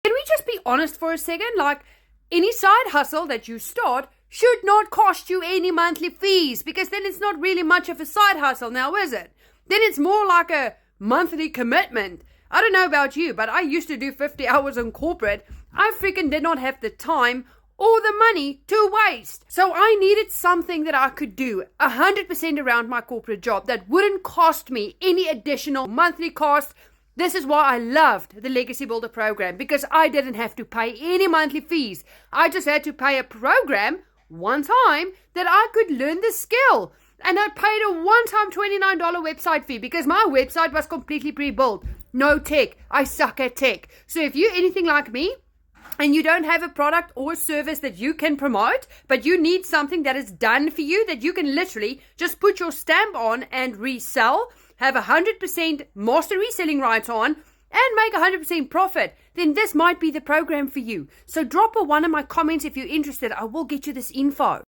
Can we just be honest for a second? Like, any side hustle that you start should not cost you any monthly fees, because then it's not really much of a side hustle now, is it? Then it's more like a monthly commitment. I don't know about you, but I used to do 50 hours on corporate. I freaking did not have the time or the money to waste. So I needed something that I could do 100% around my corporate job that wouldn't cost me any additional monthly cost. This is why I loved the Legacy Builder program, because I didn't have to pay any monthly fees. I just had to pay a program one time that I could learn the skill. And I paid a one-time $29 website fee because my website was completely pre-built. No tech. I suck at tech. So if you're anything like me and you don't have a product or service that you can promote, but you need something that is done for you, that you can literally just put your stamp on and resell, have 100% master reselling rights on, and make 100% profit, then this might be the program for you. So drop a one in my comments if you're interested. I will get you this info.